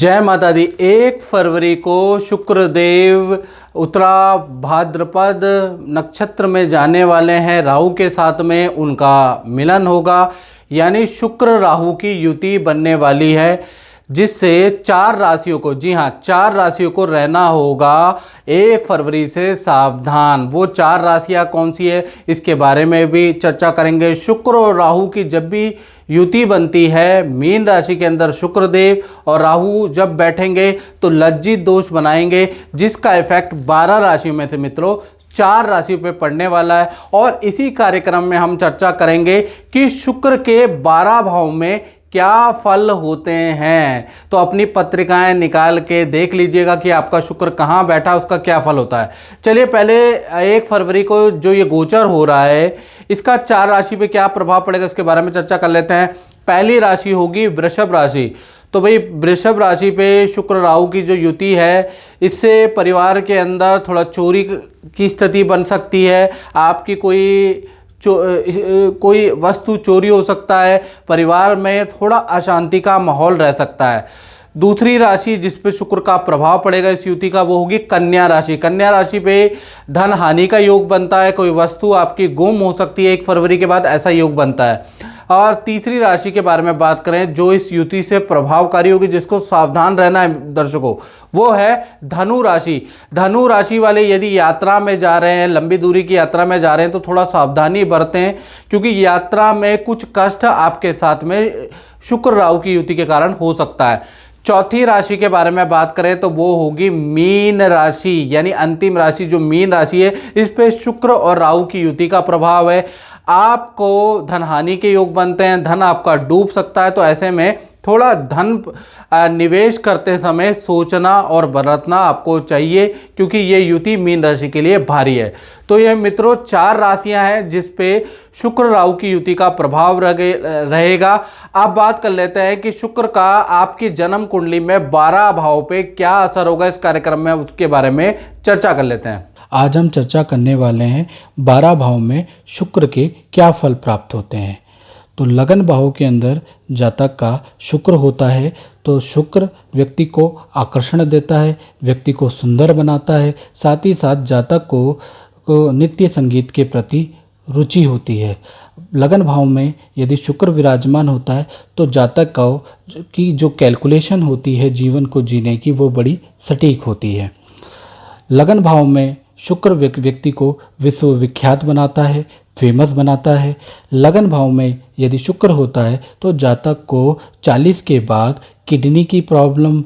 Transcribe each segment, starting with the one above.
जय माता दी। 1 फरवरी को शुक्रदेव उत्तरा भाद्रपद नक्षत्र में जाने वाले हैं। राहु के साथ में उनका मिलन होगा, यानी शुक्र राहु की युति बनने वाली है, जिससे 4 राशियों को, जी हाँ 4 राशियों को रहना होगा 1 फरवरी से सावधान। वो 4 राशियाँ कौन सी है इसके बारे में भी चर्चा करेंगे। शुक्र और राहु की जब भी युति बनती है, मीन राशि के अंदर शुक्रदेव और राहु जब बैठेंगे तो लज्जित दोष बनाएंगे, जिसका इफेक्ट 12 राशियों में से मित्रों 4 राशियों पे पड़ने वाला है। और इसी कार्यक्रम में हम चर्चा करेंगे कि शुक्र के 12 भाव में क्या फल होते हैं। तो अपनी पत्रिकाएं निकाल के देख लीजिएगा कि आपका शुक्र कहाँ बैठा, उसका क्या फल होता है। चलिए पहले 1 फरवरी को जो ये गोचर हो रहा है, इसका 4 राशि पे क्या प्रभाव पड़ेगा इसके बारे में चर्चा कर लेते हैं। पहली राशि होगी वृषभ राशि। तो भाई वृषभ राशि पे शुक्र राहु की जो युति है, इससे परिवार के अंदर थोड़ा चोरी की स्थिति बन सकती है। आपकी कोई वस्तु चोरी हो सकता है, परिवार में थोड़ा अशांति का माहौल रह सकता है। दूसरी राशि जिस पे शुक्र का प्रभाव पड़ेगा इस युति का, वो होगी कन्या राशि। कन्या राशि पे धन हानि का योग बनता है, कोई वस्तु आपकी गुम हो सकती है 1 फरवरी के बाद, ऐसा योग बनता है। और तीसरी राशि के बारे में बात करें जो इस युति से प्रभावकारी होगी, जिसको सावधान रहना है दर्शकों, वो है धनु राशि। धनु राशि वाले यदि यात्रा में जा रहे हैं, लंबी दूरी की यात्रा में जा रहे हैं, तो थोड़ा सावधानी बरतें, क्योंकि यात्रा में कुछ कष्ट आपके साथ में शुक्र राहु की युति के कारण हो सकता है। चौथी राशि के बारे में बात करें तो वो होगी मीन राशि, यानी अंतिम राशि जो मीन राशि है, इस पे शुक्र और राहु की युति का प्रभाव है। आपको धन हानि के योग बनते हैं, धन आपका डूब सकता है। तो ऐसे में थोड़ा धन निवेश करते समय सोचना और बरतना आपको चाहिए, क्योंकि ये युति मीन राशि के लिए भारी है। तो ये मित्रों 4 राशियां हैं जिस पे शुक्र राहु की युति का प्रभाव रहेगा। अब बात कर लेते हैं कि शुक्र का आपकी जन्म कुंडली में 12 भाव पे क्या असर होगा। इस कार्यक्रम में उसके बारे में चर्चा कर लेते हैं। आज हम चर्चा करने वाले हैं 12 भाव में शुक्र के क्या फल प्राप्त होते हैं। तो लगन भाव के अंदर जातक का शुक्र होता है, तो शुक्र व्यक्ति को आकर्षण देता है, व्यक्ति को सुंदर बनाता है, साथ ही साथ जातक को नित्य संगीत के प्रति रुचि होती है। लगन भाव में यदि शुक्र विराजमान होता है तो जातक की जो कैलकुलेशन होती है जीवन को जीने की, वो बड़ी सटीक होती है। लगन भाव में शुक्र व्यक्ति को विश्वविख्यात बनाता है, फेमस बनाता है। लगन भाव में यदि शुक्र होता है तो जातक को 40 के बाद किडनी की प्रॉब्लम,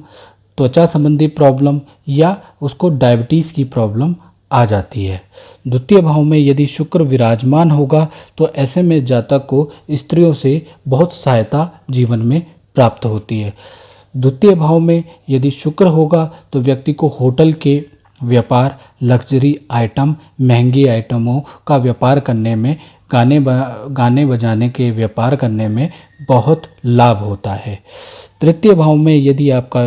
त्वचा संबंधी प्रॉब्लम या उसको डायबिटीज़ की प्रॉब्लम आ जाती है। द्वितीय भाव में यदि शुक्र विराजमान होगा तो ऐसे में जातक को स्त्रियों से बहुत सहायता जीवन में प्राप्त होती है। द्वितीय भाव में यदि शुक्र होगा तो व्यक्ति को होटल के व्यापार, लग्जरी आइटम, महंगी आइटमों का व्यापार करने में, गाने बजाने के व्यापार करने में बहुत लाभ होता है। तृतीय भाव में यदि आपका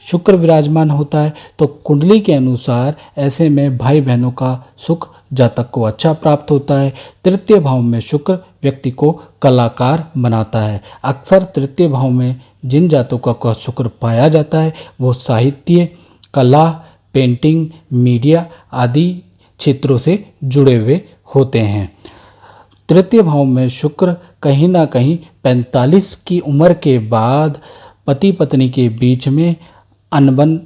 शुक्र विराजमान होता है तो कुंडली के अनुसार ऐसे में भाई बहनों का सुख जातक को अच्छा प्राप्त होता है। तृतीय भाव में शुक्र व्यक्ति को कलाकार बनाता है। अक्सर तृतीय भाव में जिन जातकों का शुक्र पाया जाता है वो साहित्य, कला, पेंटिंग, मीडिया आदि क्षेत्रों से जुड़े हुए होते हैं। तृतीय भाव में शुक्र कहीं ना कहीं 45 की उम्र के बाद पति पत्नी के बीच में अनबन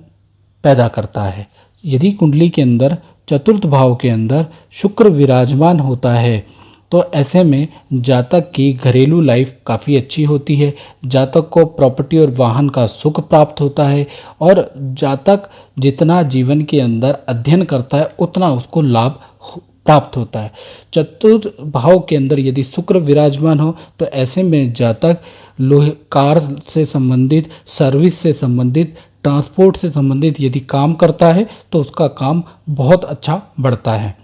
पैदा करता है। यदि कुंडली के अंदर चतुर्थ भाव के अंदर शुक्र विराजमान होता है तो ऐसे में जातक की घरेलू लाइफ काफ़ी अच्छी होती है। जातक को प्रॉपर्टी और वाहन का सुख प्राप्त होता है, और जातक जितना जीवन के अंदर अध्ययन करता है उतना उसको लाभ प्राप्त होता है। चतुर्थ भाव के अंदर यदि शुक्र विराजमान हो तो ऐसे में जातक कार से संबंधित, सर्विस से संबंधित, ट्रांसपोर्ट से संबंधित यदि काम करता है तो उसका काम बहुत अच्छा बढ़ता है।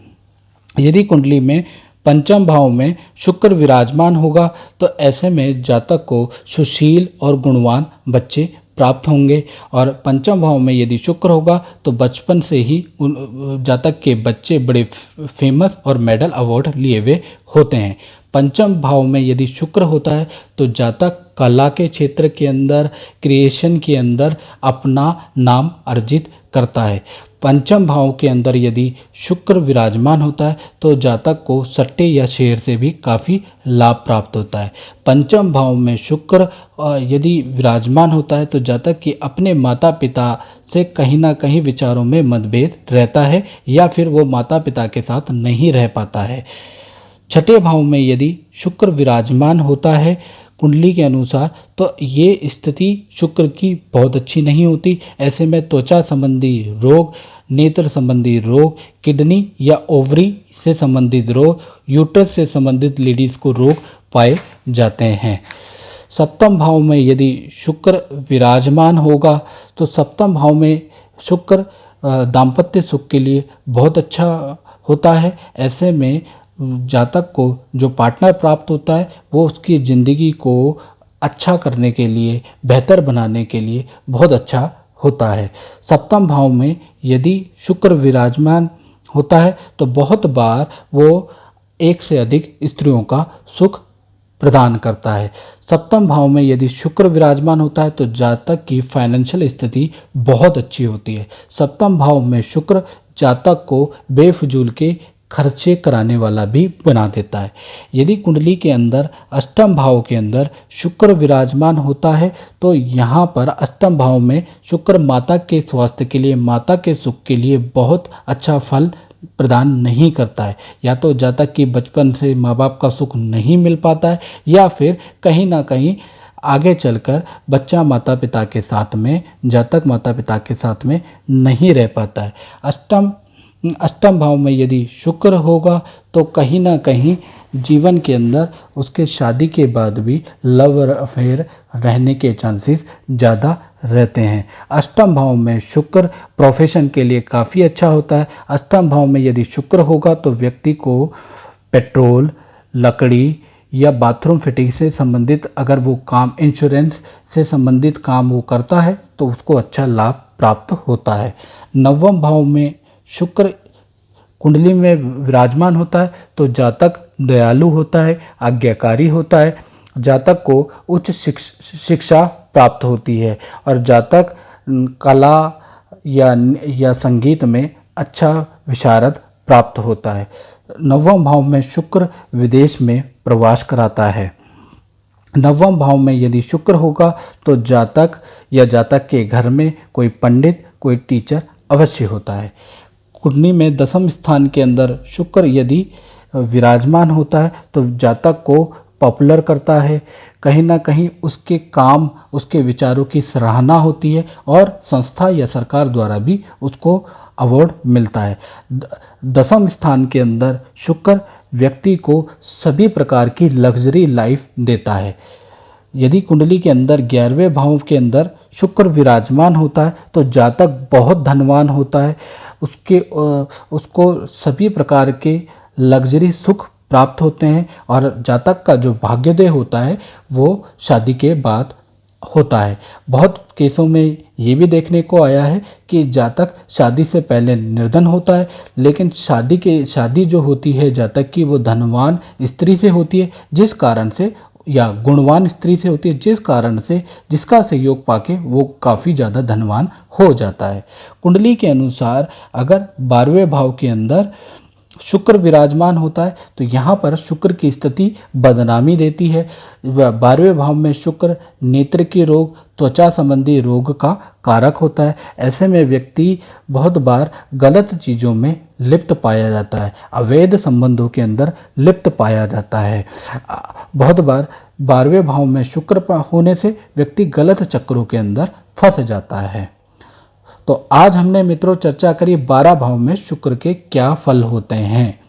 यदि कुंडली में पंचम भाव में शुक्र विराजमान होगा तो ऐसे में जातक को सुशील और गुणवान बच्चे प्राप्त होंगे। और पंचम भाव में यदि शुक्र होगा तो बचपन से ही उन जातक के बच्चे बड़े फेमस और मेडल अवार्ड लिए हुए होते हैं। पंचम भाव में यदि शुक्र होता है तो जातक कला के क्षेत्र के अंदर, क्रिएशन के अंदर अपना नाम अर्जित करता है। पंचम भाव के अंदर यदि शुक्र विराजमान होता है तो जातक को सट्टे या शेयर से भी काफ़ी लाभ प्राप्त होता है। पंचम भाव में शुक्र यदि विराजमान होता है तो जातक की अपने माता पिता से कहीं ना कहीं विचारों में मतभेद रहता है या फिर वो माता पिता के साथ नहीं रह पाता है। छठे भाव में यदि शुक्र विराजमान होता है कुंडली के अनुसार तो ये स्थिति शुक्र की बहुत अच्छी नहीं होती। ऐसे में त्वचा संबंधी रोग, नेत्र संबंधी रोग, किडनी या ओवरी से संबंधित रोग, यूट्रस से संबंधित लेडीज़ को रोग पाए जाते हैं। सप्तम भाव में यदि शुक्र विराजमान होगा तो सप्तम भाव में शुक्र दाम्पत्य सुख के लिए बहुत अच्छा होता है। ऐसे में जातक को जो पार्टनर प्राप्त होता है वो उसकी ज़िंदगी को अच्छा करने के लिए, बेहतर बनाने के लिए बहुत अच्छा होता है। सप्तम भाव में यदि शुक्र विराजमान होता है तो बहुत बार वो एक से अधिक स्त्रियों का सुख प्रदान करता है। सप्तम भाव में यदि शुक्र विराजमान होता है तो जातक की फाइनेंशियल स्थिति बहुत अच्छी होती है। सप्तम भाव में शुक्र जातक को बेफजूल के खर्चे कराने वाला भी बना देता है। यदि कुंडली के अंदर अष्टम भाव के अंदर शुक्र विराजमान होता है तो यहाँ पर अष्टम भाव में शुक्र माता के स्वास्थ्य के लिए, माता के सुख के लिए बहुत अच्छा फल प्रदान नहीं करता है। या तो जातक की बचपन से माँ बाप का सुख नहीं मिल पाता है या फिर कहीं ना कहीं आगे चलकर बच्चा माता पिता के साथ में, जातक माता पिता के साथ में नहीं रह पाता है। अष्टम भाव में यदि शुक्र होगा तो कहीं ना कहीं जीवन के अंदर उसके शादी के बाद भी लव अफेयर रहने के चांसेस ज़्यादा रहते हैं। अष्टम भाव में शुक्र प्रोफेशन के लिए काफ़ी अच्छा होता है। अष्टम भाव में यदि शुक्र होगा तो व्यक्ति को पेट्रोल, लकड़ी या बाथरूम फिटिंग से संबंधित अगर वो काम, इंश्योरेंस से संबंधित काम वो करता है तो उसको अच्छा लाभ प्राप्त होता है। नवम भाव में शुक्र कुंडली में विराजमान होता है तो जातक दयालु होता है, आज्ञाकारी होता है, जातक को उच्च शिक्षा प्राप्त होती है और जातक कला या संगीत में अच्छा विशारद प्राप्त होता है। नवम भाव में शुक्र विदेश में प्रवास कराता है। नवम भाव में यदि शुक्र होगा तो जातक या जातक के घर में कोई पंडित, कोई टीचर अवश्य होता है। कुंडली में दसम स्थान के अंदर शुक्र यदि विराजमान होता है तो जातक को पॉपुलर करता है, कहीं ना कहीं उसके काम, उसके विचारों की सराहना होती है और संस्था या सरकार द्वारा भी उसको अवार्ड मिलता है। दसम स्थान के अंदर शुक्र व्यक्ति को सभी प्रकार की लग्जरी लाइफ देता है। यदि कुंडली के अंदर 11वें भाव के अंदर शुक्र विराजमान होता है तो जातक बहुत धनवान होता है, उसको सभी प्रकार के लग्जरी सुख प्राप्त होते हैं और जातक का जो भाग्योदय होता है वो शादी के बाद होता है। बहुत केसों में ये भी देखने को आया है कि जातक शादी से पहले निर्धन होता है, लेकिन शादी जो होती है जातक की वो धनवान स्त्री से होती है, जिस कारण से, या गुणवान स्त्री से होती है, जिस कारण से जिसका सहयोग पाके वो काफ़ी ज़्यादा धनवान हो जाता है। कुंडली के अनुसार अगर 12वें भाव के अंदर शुक्र विराजमान होता है तो यहाँ पर शुक्र की स्थिति बदनामी देती है। 12वें भाव में शुक्र नेत्र के रोग, त्वचा संबंधी रोग का कारक होता है। ऐसे में व्यक्ति बहुत बार गलत चीज़ों में लिप्त पाया जाता है, अवैध संबंधों के अंदर लिप्त पाया जाता है। बहुत बार 12वें भाव में शुक्र होने से व्यक्ति गलत चक्रों के अंदर फंस जाता है। तो आज हमने मित्रों चर्चा करी 12 भाव में शुक्र के क्या फल होते हैं।